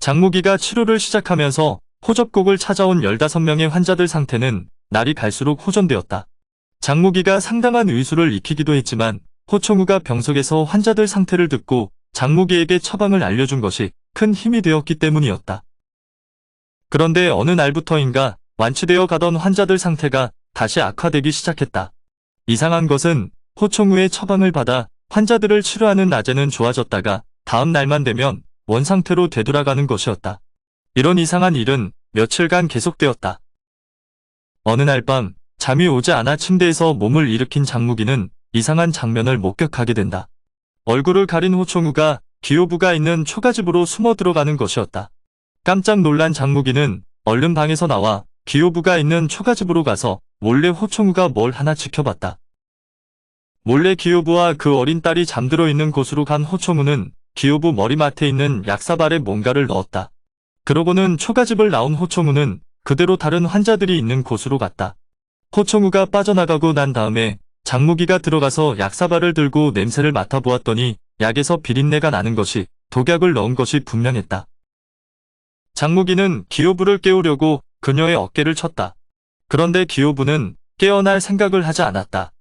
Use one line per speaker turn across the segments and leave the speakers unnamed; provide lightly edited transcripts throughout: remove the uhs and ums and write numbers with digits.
장무기가 치료를 시작하면서 호접곡을 찾아온 15명의 환자들 상태는 날이 갈수록 호전되었다. 장무기가 상당한 의술을 익히기도 했지만 호총우가 병석에서 환자들 상태를 듣고 장무기에게 처방을 알려준 것이 큰 힘이 되었기 때문이었다. 그런데 어느 날부터인가 완치되어 가던 환자들 상태가 다시 악화되기 시작했다. 이상한 것은 호총우의 처방을 받아 환자들을 치료하는 낮에는 좋아졌다가 다음 날만 되면 원상태로 되돌아가는 것이었다. 이런 이상한 일은 며칠간 계속되었다. 어느 날 밤 잠이 오지 않아 침대에서 몸을 일으킨 장무기는 이상한 장면을 목격하게 된다. 얼굴을 가린 호총우가 기호부가 있는 초가집으로 숨어 들어가는 것이었다. 깜짝 놀란 장무기는 얼른 방에서 나와 기호부가 있는 초가집으로 가서 몰래 호총우가 뭘 하나 지켜봤다. 몰래 기호부와 그 어린 딸이 잠들어 있는 곳으로 간 호총우는 기호부 머리맡에 있는 약사발에 뭔가를 넣었다. 그러고는 초가집을 나온 호총우는 그대로 다른 환자들이 있는 곳으로 갔다. 호총우가 빠져나가고 난 다음에 장무기가 들어가서 약사발을 들고 냄새를 맡아보았더니 약에서 비린내가 나는 것이 독약을 넣은 것이 분명했다. 장무기는 기호부를 깨우려고 그녀의 어깨를 쳤다. 그런데 기호부는 깨어날 생각을 하지 않았다.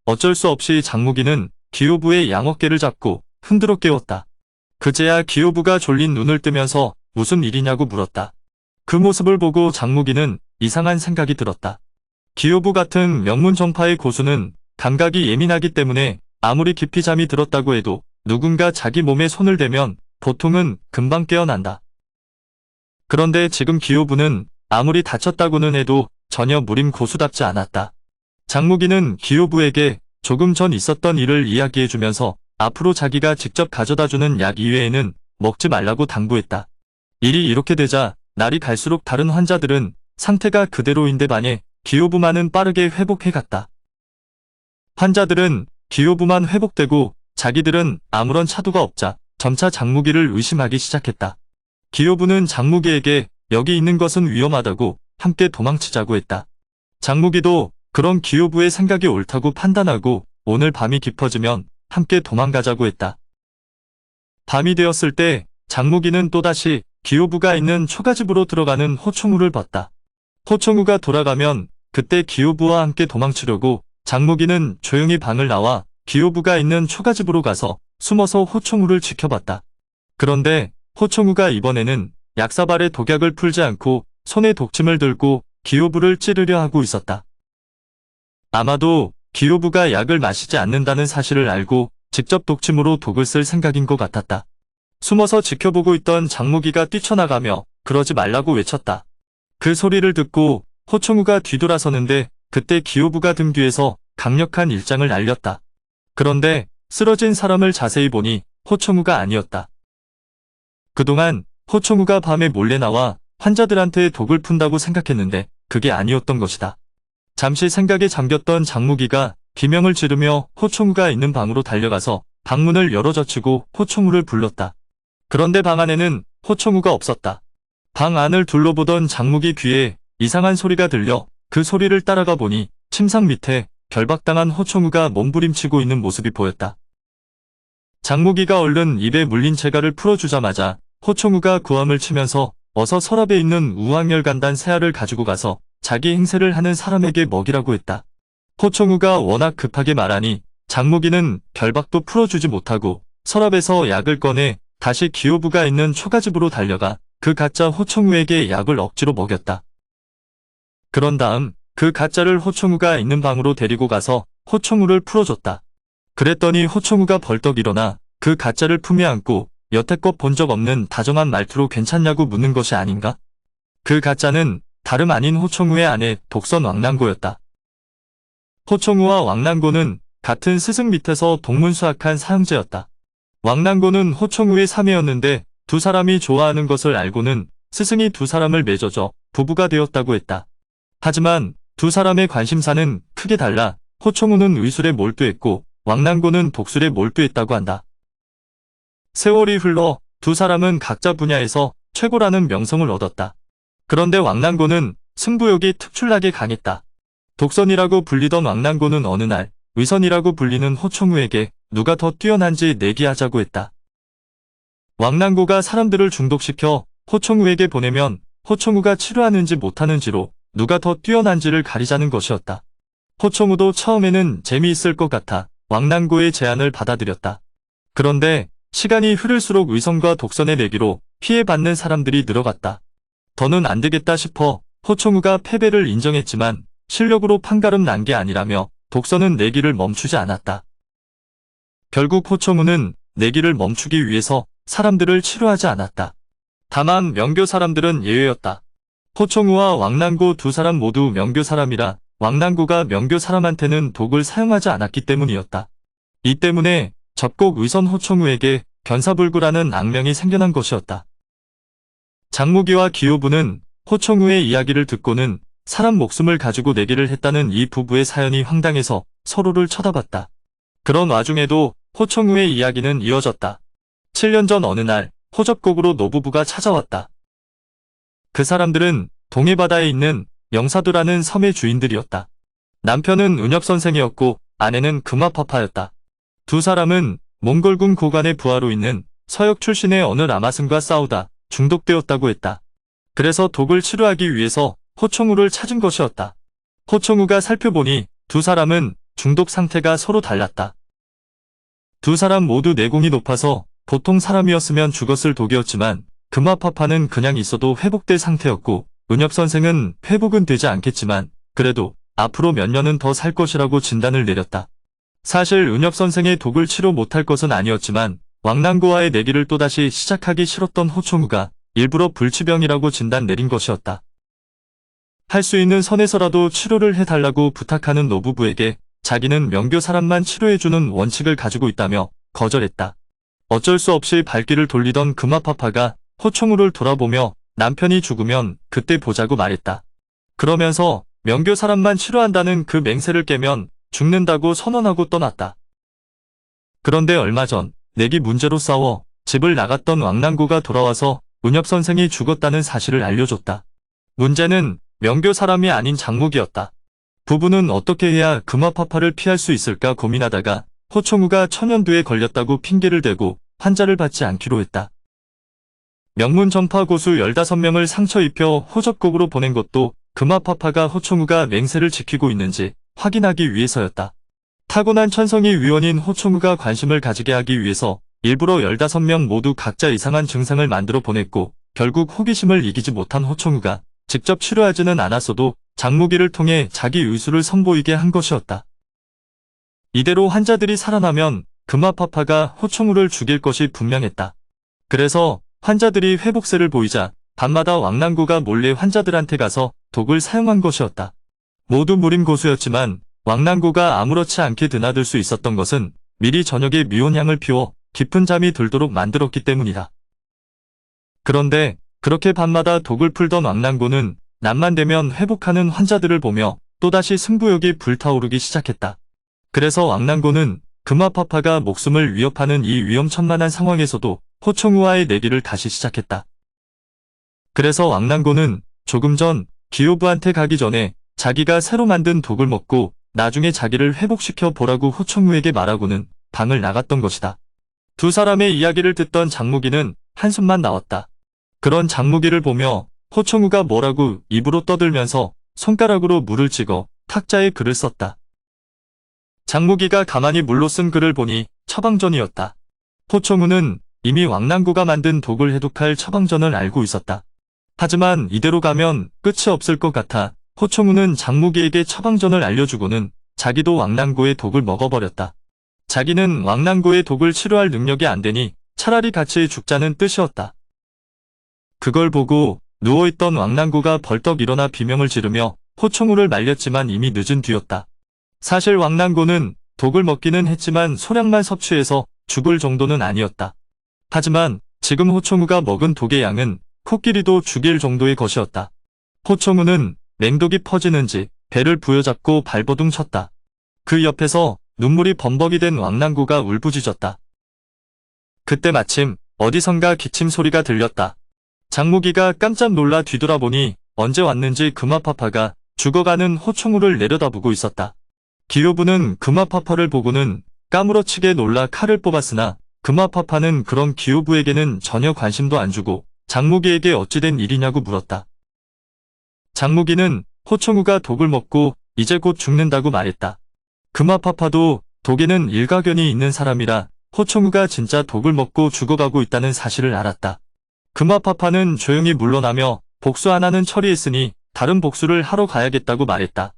어쩔 수 없이 장무기는 기호부의 양어깨를 잡고 흔들어 깨웠다. 그제야 기호부가 졸린 눈을 뜨면서 무슨 일이냐고 물었다. 그 모습을 보고 장무기는 이상한 생각이 들었다. 기호부 같은 명문 정파의 고수는 감각이 예민하기 때문에 아무리 깊이 잠이 들었다고 해도 누군가 자기 몸에 손을 대면 보통은 금방 깨어난다. 그런데 지금 기호부는 아무리 다쳤다고는 해도 전혀 무림 고수답지 않았다. 장무기는 기호부에게 조금 전 있었던 일을 이야기해주면서 앞으로 자기가 직접 가져다주는 약 이외에는 먹지 말라고 당부했다. 일이 이렇게 되자 날이 갈수록 다른 환자들은 상태가 그대로인데 반해 기호부만은 빠르게 회복해갔다. 환자들은 기호부만 회복되고 자기들은 아무런 차도가 없자 점차 장무기를 의심하기 시작했다. 기호부는 장무기에게 여기 있는 것은 위험하다고 함께 도망치자고 했다. 장무기도 그런 기호부의 생각이 옳다고 판단하고 오늘 밤이 깊어지면 함께 도망가자고 했다. 밤이 되었을 때 장무기는 또다시 기호부가 있는 초가집으로 들어가는 호총우를 봤다. 호총우가 돌아가면 그때 기호부와 함께 도망치려고 장무기는 조용히 방을 나와 기호부가 있는 초가집으로 가서 숨어서 호총우를 지켜봤다. 그런데 호총우가 이번에는 약사발에 독약을 풀지 않고 손에 독침을 들고 기호부를 찌르려 하고 있었다. 아마도 기호부가 약을 마시지 않는다는 사실을 알고 직접 독침으로 독을 쓸 생각인 것 같았다. 숨어서 지켜보고 있던 장무기가 뛰쳐나가며 그러지 말라고 외쳤다. 그 소리를 듣고 호총우가 뒤돌아서는데 그때 기호부가 등 뒤에서 강력한 일장을 날렸다. 그런데 쓰러진 사람을 자세히 보니 호총우가 아니었다. 그동안 호총우가 밤에 몰래 나와 환자들한테 독을 푼다고 생각했는데 그게 아니었던 것이다. 잠시 생각에 잠겼던 장무기가 비명을 지르며 호총우가 있는 방으로 달려가서 방문을 열어젖히고 호총우를 불렀다. 그런데 방 안에는 호총우가 없었다. 방 안을 둘러보던 장무기 귀에 이상한 소리가 들려 그 소리를 따라가 보니 침상 밑에 결박당한 호총우가 몸부림치고 있는 모습이 보였다. 장무기가 얼른 입에 물린 재갈을 풀어주자마자 호총우가 고함을 치면서 어서 서랍에 있는 우황열간단 새알을 가지고 가서 자기 행세를 하는 사람에게 먹이라고 했다. 호총우가 워낙 급하게 말하니 장무기는 결박도 풀어주지 못하고 서랍에서 약을 꺼내 다시 기호부가 있는 초가집으로 달려가 그 가짜 호총우에게 약을 억지로 먹였다. 그런 다음 그 가짜를 호총우가 있는 방으로 데리고 가서 호총우를 풀어줬다. 그랬더니 호총우가 벌떡 일어나 그 가짜를 품에 안고 여태껏 본 적 없는 다정한 말투로 괜찮냐고 묻는 것이 아닌가? 그 가짜는 다름 아닌 호총우의 아내 독선 왕랑고였다. 호총우와 왕랑고는 같은 스승 밑에서 동문수학한 사형제였다. 왕랑고는 호총우의 사매였는데 두 사람이 좋아하는 것을 알고는 스승이 두 사람을 맺어줘 부부가 되었다고 했다. 하지만 두 사람의 관심사는 크게 달라 호총우는 의술에 몰두했고 왕랑고는 독술에 몰두했다고 한다. 세월이 흘러 두 사람은 각자 분야에서 최고라는 명성을 얻었다. 그런데 왕랑고는 승부욕이 특출나게 강했다. 독선이라고 불리던 왕랑고는 어느 날 의선이라고 불리는 호총우에게 누가 더 뛰어난지 내기하자고 했다. 왕랑고가 사람들을 중독시켜 호총우에게 보내면 호총우가 치료하는지 못하는지로 누가 더 뛰어난지를 가리자는 것이었다. 호총우도 처음에는 재미있을 것 같아 왕난고의 제안을 받아들였다. 그런데 시간이 흐를수록 의성과 독선의 내기로 피해받는 사람들이 늘어갔다. 더는 안 되겠다 싶어 호총우가 패배를 인정했지만 실력으로 판가름 난 게 아니라며 독선은 내기를 멈추지 않았다. 결국 호총우는 내기를 멈추기 위해서 사람들을 치료하지 않았다. 다만 명교 사람들은 예외였다. 호총우와 왕난고 두 사람 모두 명교 사람이라 왕난고가 명교 사람한테는 독을 사용하지 않았기 때문이었다. 이 때문에 접곡 의선 호총우에게 견사불구라는 악명이 생겨난 것이었다. 장무기와 기호부는 호총우의 이야기를 듣고는 사람 목숨을 가지고 내기를 했다는 이 부부의 사연이 황당해서 서로를 쳐다봤다. 그런 와중에도 호총우의 이야기는 이어졌다. 7년 전 어느 날 호접곡으로 노부부가 찾아왔다. 그 사람들은 동해바다에 있는 영사도라는 섬의 주인들이었다. 남편은 은엽선생이었고 아내는 금화파파였다. 두 사람은 몽골군 고관의 부하로 있는 서역 출신의 어느 라마승과 싸우다 중독되었다고 했다. 그래서 독을 치료하기 위해서 호총우를 찾은 것이었다. 호총우가 살펴보니 두 사람은 중독 상태가 서로 달랐다. 두 사람 모두 내공이 높아서 보통 사람이었으면 죽었을 독이었지만 금화파파는 그냥 있어도 회복될 상태였고 은엽선생은 회복은 되지 않겠지만 그래도 앞으로 몇 년은 더 살 것이라고 진단을 내렸다. 사실 은엽선생의 독을 치료 못할 것은 아니었지만 왕난고와의 내기를 또다시 시작하기 싫었던 호총우가 일부러 불치병이라고 진단 내린 것이었다. 할 수 있는 선에서라도 치료를 해달라고 부탁하는 노부부에게 자기는 명교 사람만 치료해주는 원칙을 가지고 있다며 거절했다. 어쩔 수 없이 발길을 돌리던 금화파파가 호총우를 돌아보며 남편이 죽으면 그때 보자고 말했다. 그러면서 명교 사람만 치료한다는 그 맹세를 깨면 죽는다고 선언하고 떠났다. 그런데 얼마 전 내기 문제로 싸워 집을 나갔던 왕난고가 돌아와서 은엽선생이 죽었다는 사실을 알려줬다. 문제는 명교 사람이 아닌 장무기였다. 부부는 어떻게 해야 금화파파를 피할 수 있을까 고민하다가 호총우가 천연두에 걸렸다고 핑계를 대고 환자를 받지 않기로 했다. 명문정파 고수 15명을 상처 입혀 호접곡으로 보낸 것도 금화파파가 호총우가 맹세를 지키고 있는지 확인하기 위해서였다. 타고난 천성이 위원인 호총우가 관심을 가지게 하기 위해서 일부러 15명 모두 각자 이상한 증상을 만들어 보냈고 결국 호기심을 이기지 못한 호총우가 직접 치료하지는 않았어도 장무기를 통해 자기 의술을 선보이게 한 것이었다. 이대로 환자들이 살아나면 금화파파가 호총우를 죽일 것이 분명했다. 그래서 환자들이 회복세를 보이자 밤마다 왕난고가 몰래 환자들한테 가서 독을 사용한 것이었다. 모두 무림 고수였지만 왕난고가 아무렇지 않게 드나들 수 있었던 것은 미리 저녁에 미온향을 피워 깊은 잠이 들도록 만들었기 때문이다. 그런데 그렇게 밤마다 독을 풀던 왕난고는 낮만 되면 회복하는 환자들을 보며 또다시 승부욕이 불타오르기 시작했다. 그래서 왕난고는 금화파파가 목숨을 위협하는 이 위험천만한 상황에서도 호총우와의 내기를 다시 시작했다. 그래서 왕난고는 조금 전 기호부한테 가기 전에 자기가 새로 만든 독을 먹고 나중에 자기를 회복시켜 보라고 호총우에게 말하고는 방을 나갔던 것이다. 두 사람의 이야기를 듣던 장무기는 한숨만 나왔다. 그런 장무기를 보며 호총우가 뭐라고 입으로 떠들면서 손가락으로 물을 찍어 탁자에 글을 썼다. 장무기가 가만히 물로 쓴 글을 보니 처방전이었다. 호총우는 이미 왕난고가 만든 독을 해독할 처방전을 알고 있었다. 하지만 이대로 가면 끝이 없을 것 같아 호총우는 장무기에게 처방전을 알려주고는 자기도 왕난고의 독을 먹어버렸다. 자기는 왕난고의 독을 치료할 능력이 안 되니 차라리 같이 죽자는 뜻이었다. 그걸 보고 누워있던 왕난고가 벌떡 일어나 비명을 지르며 호총우를 말렸지만 이미 늦은 뒤였다. 사실 왕난고는 독을 먹기는 했지만 소량만 섭취해서 죽을 정도는 아니었다. 하지만 지금 호총우가 먹은 독의 양은 코끼리도 죽일 정도의 것이었다. 호총우는 맹독이 퍼지는지 배를 부여잡고 발버둥 쳤다. 그 옆에서 눈물이 범벅이 된 왕난고가 울부짖었다. 그때 마침 어디선가 기침 소리가 들렸다. 장무기가 깜짝 놀라 뒤돌아보니 언제 왔는지 금화파파가 죽어가는 호총우를 내려다보고 있었다. 기호부는 금화파파를 보고는 까무러치게 놀라 칼을 뽑았으나 금화파파는 그런 기호부에게는 전혀 관심도 안 주고 장무기에게 어찌된 일이냐고 물었다. 장무기는 호총우가 독을 먹고 이제 곧 죽는다고 말했다. 금화파파도 독에는 일가견이 있는 사람이라 호총우가 진짜 독을 먹고 죽어가고 있다는 사실을 알았다. 금화파파는 조용히 물러나며 복수 하나는 처리했으니 다른 복수를 하러 가야겠다고 말했다.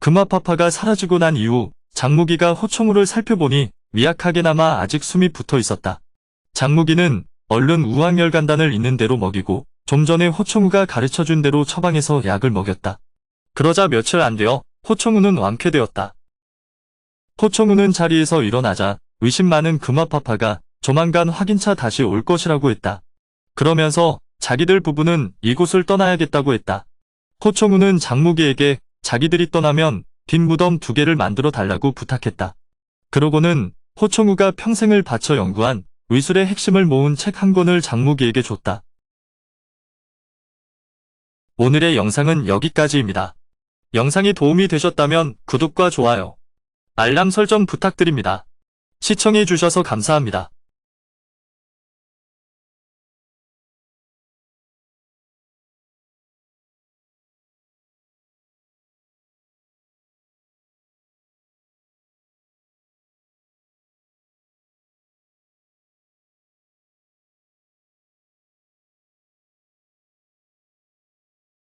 금화파파가 사라지고 난 이후 장무기가 호총우를 살펴보니 미약하게나마 아직 숨이 붙어 있었다. 장무기는 얼른 우황열간단을 있는 대로 먹이고 좀 전에 호총우가 가르쳐준 대로 처방해서 약을 먹였다. 그러자 며칠 안 되어 호총우는 완쾌되었다. 호총우는 자리에서 일어나자 의심 많은 금화파파가 조만간 확인차 다시 올 것이라고 했다. 그러면서 자기들 부부는 이곳을 떠나야겠다고 했다. 호총우는 장무기에게 자기들이 떠나면 뒷무덤 2개를 만들어 달라고 부탁했다. 그러고는 호총우가 평생을 바쳐 연구한 의술의 핵심을 모은 책 한 권을 장무기에게 줬다. 오늘의 영상은 여기까지입니다. 영상이 도움이 되셨다면 구독과 좋아요, 알람 설정 부탁드립니다. 시청해주셔서 감사합니다.